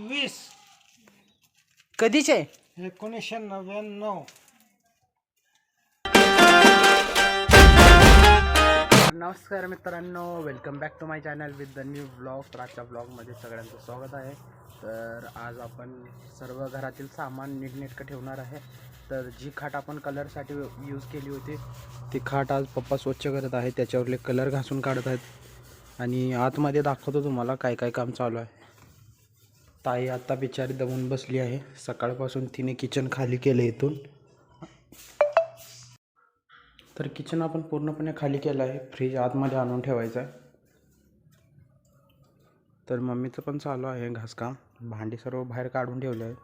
24 कधीचे? 1999. नमस्कार मित्रांनो, welcome back to my channel with the new blog. तर आजच्या ब्लॉगमध्ये सगळ्यांचं स्वागत आहे. तर आज आपण सर्व घरातील सामान नीटनेटकं ठेवणार आहे. तर जी खाट आपण कलरसाठी यूज केली होती ती खाट आज पप्पा स्वच्छ करत आहे, त्याच्यावरले कलर घासून काढत आहेत आणि आतमध्ये दाखवतो तुम्हाला काय काय काम चालू आहे. ताई आता बिचारी दमून बसली आहे, सकाळपासून तिने किचन खाली केलं इथून. तर किचन आपण पूर्णपणे खाली केलं आहे, फ्रीज आतमध्ये आणून ठेवायचं आहे. तर मम्मीचं पण चालू आहे घासकाम, भांडी सर्व बाहेर काढून ठेवले आहेत.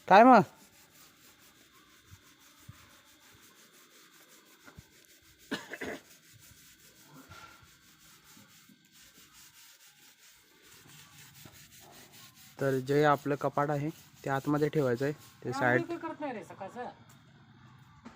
काय मग तर जे आपलं कपाट आहे ते आतमध्ये ठेवायचं आहे. ते साईड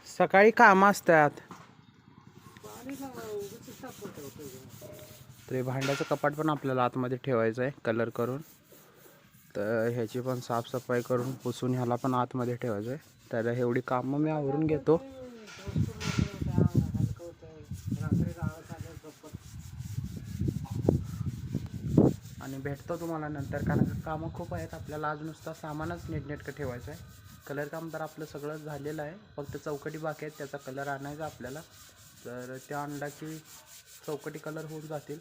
सकाळी असतात. तर हे भांड्याचं कपाट पण आपल्याला आतमध्ये ठेवायचं आहे कलर करून. तर ह्याची पण साफसफाई करून पुसून ह्याला पण आतमध्ये ठेवायचं आहे. तर एवढी कामं मी आवरून घेतो. आणि भेटतो तुम्हाला नंतर, कारण कामं खूप आहेत आपल्याला. आज नुसतं सामानच नीटनेटकं ठेवायचं आहे. कलर काम तर आपलं सगळं झालेलं आहे, फक्त चौकटी बाकी आहेत, त्याचा कलर आणायचा आपल्याला. तर ते आणला की चौकटी कलर होऊन जातील.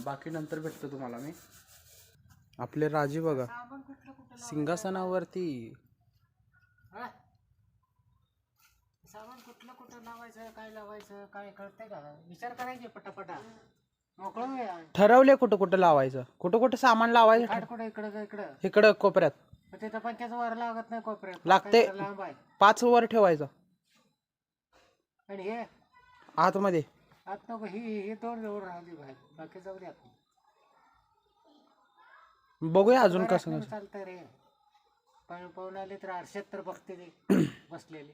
बाकी नंतर भेटतो तुम्हाला मी. आपले राजी बघा सिंहासनावरती. सामान कुठलं लावायचं, काय लावायचं, काय कळतंय का? विचार करायचे पटापटा. मोकळं वेळ ठरवले कुठं लावायचं, कुठं सामान लावायचं. खाट कुठं इकडं इकडं कोपऱ्यात तिथं पंचाचं वर लागत नाही, कोपऱ्यात लागते. लांब आहे 5 वर ठेवायचं आणि हे आतमध्ये. आत नको, ही दोन जवळ राहू बाहेर, बाकी जाऊ दे. आपण बघूया अजून कसं चालतंय रे. पाहून आले तर आरशात तर बघते ते बसलेले.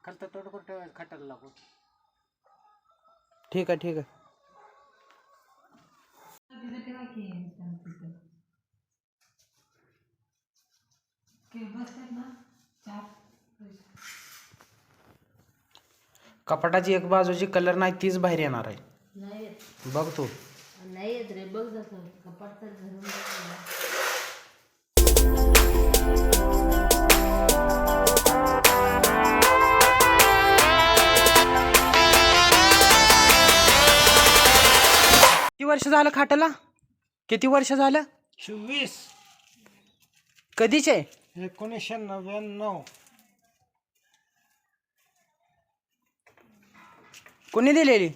खालतं तोड करून ठेवायचं खाटाला लागून. ठीक आहे. कपाटाची एक बाजूची कलर नाही तीच बाहेर येणार आहे. बघ तू. नाही येत रे, बघ जसं कपाट तर धरून किती वर्ष झालं खाटाला? किती वर्ष झालं? 24 कधीचे? 1999. कोणी दिलेली?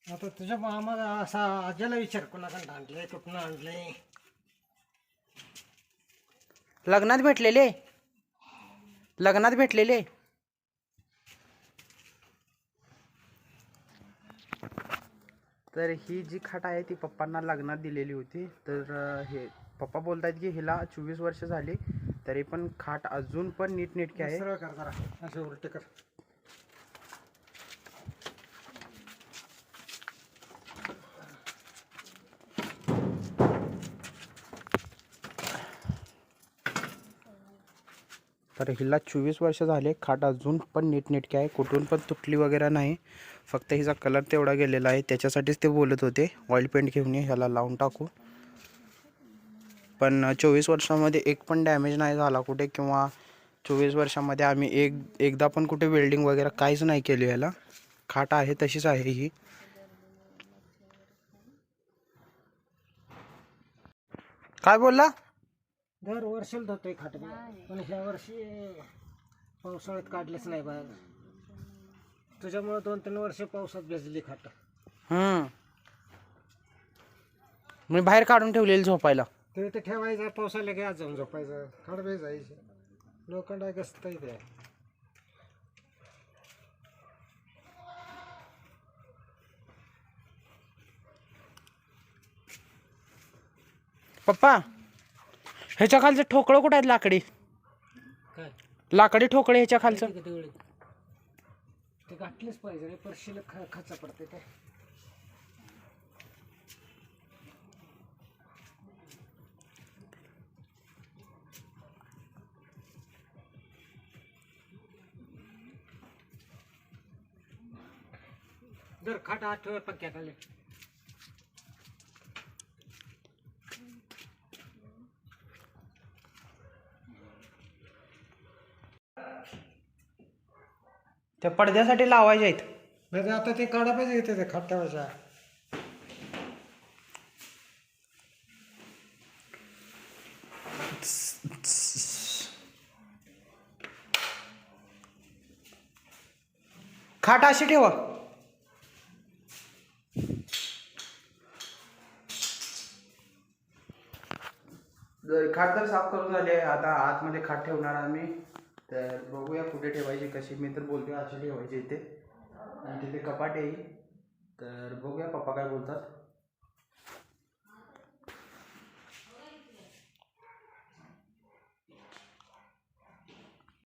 आता तुझ्या मामाला असा आज्याला विचार, कोणाकडे आणले, कुठून आणले. लग्नात भेटलेले. तर ही जी खाट आहे ती पप्पांना लग्नात दिलेली होती. तर हे पप्पा बोलतात की हिला 24 वर्ष झाली तरी पण खाट अजून पण नीटनेटकी आहे. सरळ कर जरा, असं उलटे कर. तर हिला 24 वर्ष झाले, खाट अजून पण नीटनेटकी आहे, कुठून पण तुटली वगैरे नाही. फक्त हिचा कलर तेवढा गेलेला आहे, त्याच्यासाठीच ते बोलत होते ऑइल पेंट घेऊन ये, ह्याला लावून टाकू. पण 24 वर्षामध्ये एक पण डॅमेज नाही झाला कुठे, किंवा 24 वर्षामध्ये आम्ही एकदा पण कुठे वेल्डिंग वगैरे काहीच नाही केली. ह्याला खाट आहे तशीच आहे ही. काय बोलला? दर वर्षाला धुतोय खाट, पण ह्या वर्षी पावसाळ्यात काढलेच नाही बाहेर. तुझ्यामुळे 2-3 वर्ष पावसात भिजली खाट. मी बाहेर काढून ठेवलेली झोपायला. ते ठेवायचं, पावसाला घ्या जाऊन झोपायचं. खाट भिजायची, लोखंड गस्त इथे. पप्पा ह्याच्या खालचं ठोकळं कुठं आहेत लाकडी? काय लाकडी ठोकळे ह्याच्या खालचं. ते तेवढे ते गाठलेच पाहिजे रे, परशीला खाचा पडते ते. दर खाट आठवे पक्क्यात आले. त्या पडद्यासाठी लावायचे आहेत. नाही आता ते काढा पाहिजे इथे ते खाट ठेवायचा. खाट अशी ठेवा. जर खाट तर साफ करून झाले, आता आतमध्ये खाट ठेवणार आम्ही. तर बघूया कुठे ठेवायची कशी. मी तर बोलतोय अशी ठेवायची इथे, आणि तिथे कपाट येईल. तर बघूया पप्पा काय बोलतात.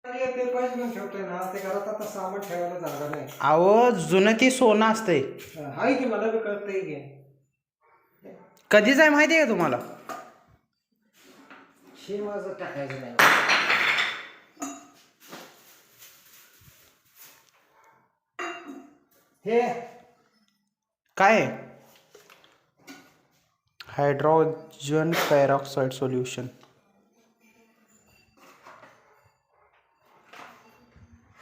ते पैसे पण ठेवतोय ना, ते घरात आता सामान ठेवायला जागा नाही. अहो जुनं ती सोनं असतंय. हाय की मला बी कळतंय की. कधीच आहे माहिती आहे का तुम्हाला? हे माझं टाकायचं नाही. हे काय आहे? Hydrogen peroxide solution.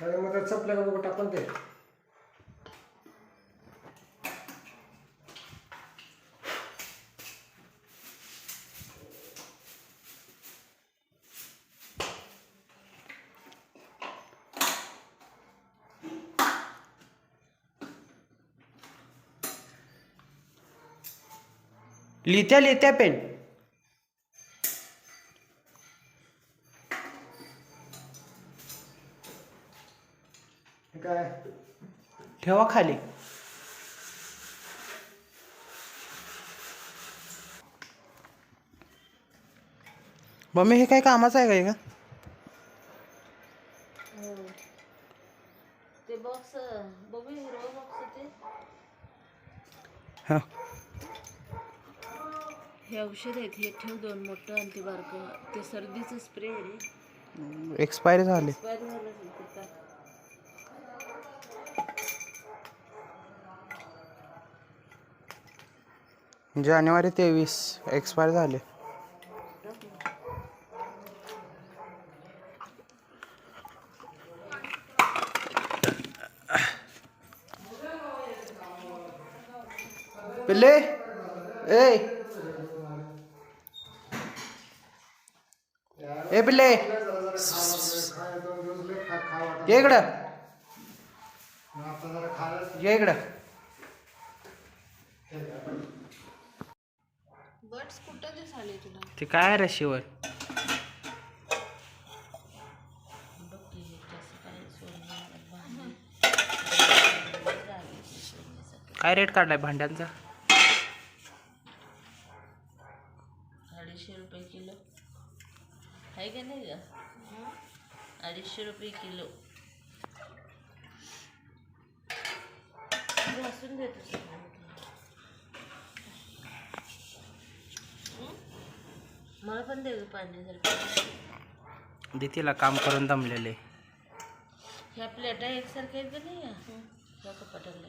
मध्ये चपल्या का बघू टाकून ते. लिहित्या पेन. काय ठेवा खाली. मम्मी हे काय कामाचं आहे का? ते बॉक्स बघू, हिरवा बॉक्स ते. हां हे औषध आहेत, हे ठेव 2 मोठं आणि ते बारकं. ते सर्दीचं स्प्रे आहे रे, एक्सपायर झाले. एक्सपायर झालं असेल ते टाक. जानेवारी 23 एक्सपायर झाले. पिल्ले ए पिल्ले ये इकडं, ये इकडं. बर्ड्स कुठं दिसाले तुला? ते काय रशीवर बघ की हे कसं काय सोडलं भांडी. काय रेट काढलाय भांड्यांचा? 250 रुपये किलो आहे का नाही ग? 250 रुपये किलो. घासून देतो सगळं. मला पण दे पाण्यासारखं. दे तिला, काम करून दमलेले. ह्या प्लेटा एकसारख्या आहेत का नाही ह्या कपाटाला?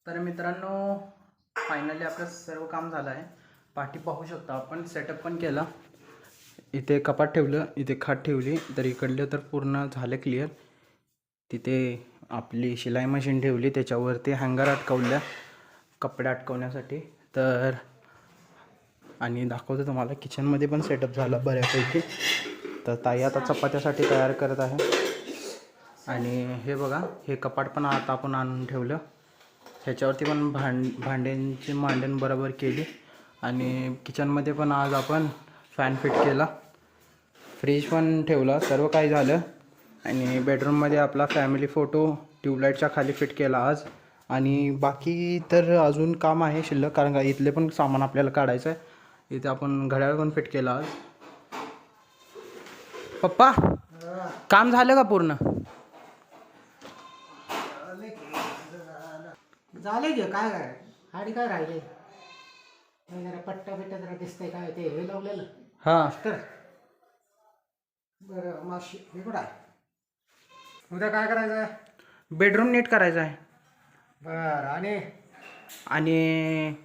तर मित्रांनो फायनली आपलं सर्व काम झालं आहे. पाठी पाहू शकता आपण, सेटअप पण केला. इथे कपाट ठेवलं, इथे खाट ठेवली, तर इकडलं तर पूर्ण झालं क्लिअर. तिथे आपली शिलाई मशीन ठेवली, त्याच्यावरती हँगर अटकवल्या कपडे अटकवण्यासाठी. तर आणि दाखवतो तुम्हाला, किचनमध्ये पण सेटअप झाला बऱ्यापैकी. तर ताई आता चपात्यासाठी तयार करत आहे. आणि हे बघा, हे कपाट पण आता आपण आणून ठेवलं. ह्याच्यावरती पण भांड्यांची मांडण बरोबर केली. आणि किचनमध्ये पण आज आपण फॅन फिट केला, फ्रीज पण ठेवला, सर्व काही झालं. आणि बेडरूममध्ये आपला फॅमिली फोटो ट्यूबलाईटच्या खाली फिट केला आज. आणि बाकी तर अजून काम आहे शिल्लक, कारण का इथले पण सामान आपल्याला काढायचं आहे. इथे आपण घड्याळ पण फिट केला आज. पप्पा काम झालं का पूर्ण? झाले की काय काय आणि काय राहिले जरा पट्टा बिट्टा जरा दिसतंय काय ते हे लावलेलं हां तर बरं माशी हे कुठं आहे उद्या काय करायचं आहे बेडरूम नीट करायचा आहे बरं आणि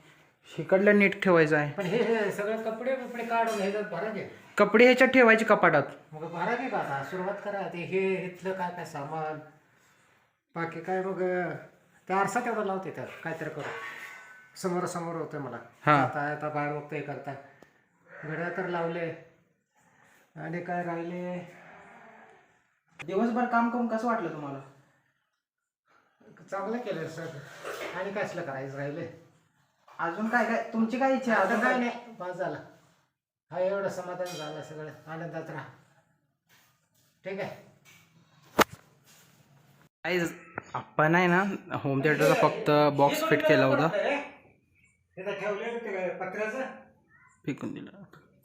इकडलं नीट ठेवायचं आहे. पण हे सगळं कपडे बिपडे काढून ह्याच्यात भरा घे कपडे ह्याच्यात ठेवायचे कपाटात. मग भरा घे का आता सुरुवात करा ते हे इथलं काय काय सामान बाकी काय मग ते आरसा तेवढा लावते त्यात काहीतरी करू समोर होतं मला हां. आता बाहेर बघतो हे करता घड्या तर लावले आणि काय राहिले दिवसभर काम करून कसं वाटलं तुम्हाला? चांगलं केलं सर आणि कसलं करायचं राहिले अजून काय काय तुमची काय इच्छा आहे? आता अजून काय काय? नाही बस झाला हा एवढं समाधान झालं सगळं आनंदात राहा ठीक आहे आपण आहे ना होम थिएटरचा फक्त बॉक्स फिट केला होता. तिथं ठेवले ते काय पत्र्याचं फेकून दिलं.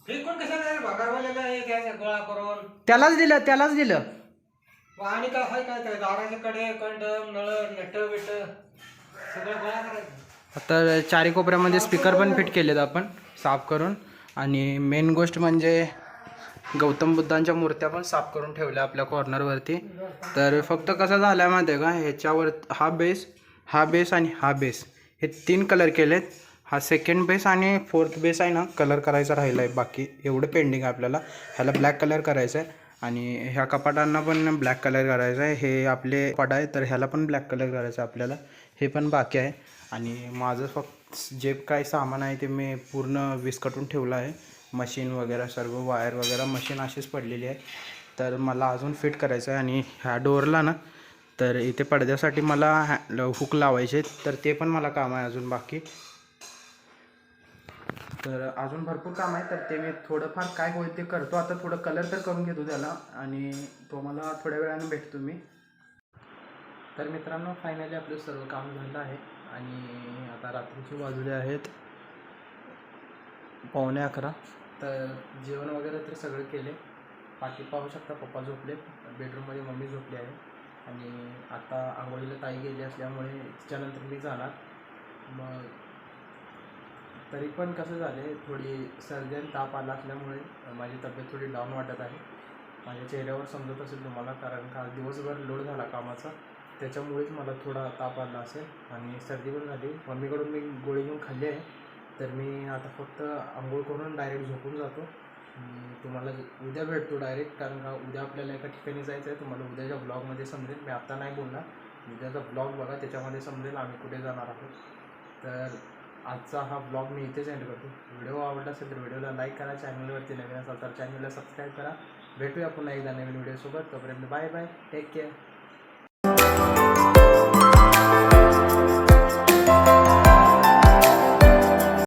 फेकून कशाला भगारवाल्याला हे घ्यायचं गोळा करून त्यालाच दिलं. आणि काय हाय काय दाराचे कडे कंडम नळ नट बिट सगळं गोळा करायचं आता चारी कोपऱ्यामध्ये स्पीकर पण फिट केलेत आपण साफ करून. आणि मेन गोष्ट म्हणजे गौतम बुद्धांच्या मूर्त्या पण साफ करून ठेवल्या आपल्या कॉर्नरवरती. तर फक्त कसं झालं आहे माहिती आहे का ह्याच्यावर हा बेस आणि हा बेस हे 3 कलर केलेत. हा सेकंड बेस आणि 4th बेस आहे ना कलर करायचा राहिला आहे. बाकी एवढं पेंडिंग आहे आपल्याला. ह्याला ब्लॅक कलर करायचा आहे आणि ह्या कपाटांना पण ब्लॅक कलर करायचा आहे. हे आपले कपाट आहे तर ह्याला पण ब्लॅक कलर करायचं आहे आपल्याला. हे पण बाकी आहे. आणि माझं फक्त जे काही सामान आहे ते मी पूर्ण विस्कटून ठेवलं आहे. मशीन वगैरे सर्व वायर वगैरे मशीन अशीच पडलेली आहे. तर मला अजून फिट करायचं आहे. आणि ह्या डोअरला ना तर इथे पडद्यासाठी मला हुक लावायचे तर ते पण मला काम आहे अजून बाकी. तर अजून भरपूर काम आहे तर ते मी थोडंफार काय होईल ते करतो. आता थोडं कलर तर करून घेतो त्याला आणि तो मला थोड्या वेळाने भेटतो मी. तर मित्रांनो फायनली आपलं सर्व काम झालं आहे आणि आता रात्रीचे वाजले आहेत 11:15. तर जेवण वगैरे तर सगळं केले. बाकी पाहू शकता पप्पा झोपले बेडरूममध्ये, मम्मी झोपली आहे आणि आता आंघोळीला ताई गेली असल्यामुळे तिच्यानंतर मी जाणार. मग तरी पण कसं झाले थोडी सर्दी आणि ताप आला असल्यामुळे माझी तब्येत थोडी डाऊन वाटत आहे. माझ्या चेहऱ्यावर समजत असेल तुम्हाला कारण का दिवसभर लोड झाला कामाचा त्याच्यामुळेच मला थोडा ताप आला असेल आणि सर्दी पण झाली. मम्मीकडून मी गोळी घेऊन खाल्ली आहे. तर मी आता फक्त आंघोळ करून डायरेक्ट झोपून जातो. तुम्हाला उद्या भेटतो डायरेक्ट कारण का उद्या आपल्याला एका ठिकाणी जायचं आहे. तुम्हाला उद्याच्या ब्लॉगमध्ये समजेल. मी आत्ता नाही बोलणार. उद्याचा ब्लॉग बघा त्याच्यामध्ये समजेल आम्ही कुठे जाणार आहोत. तर आजचा हा ब्लॉग मी इथेच एंड करतो. व्हिडिओ आवडला असेल तर व्हिडिओला लाईक करा. चॅनलवरती नवीन असाल तर चॅनलला सबस्क्राईब करा. भेटूया पुन्हा एकदा नवीन व्हिडिओसोबत. तोपर्यंत बाय बाय. Take care.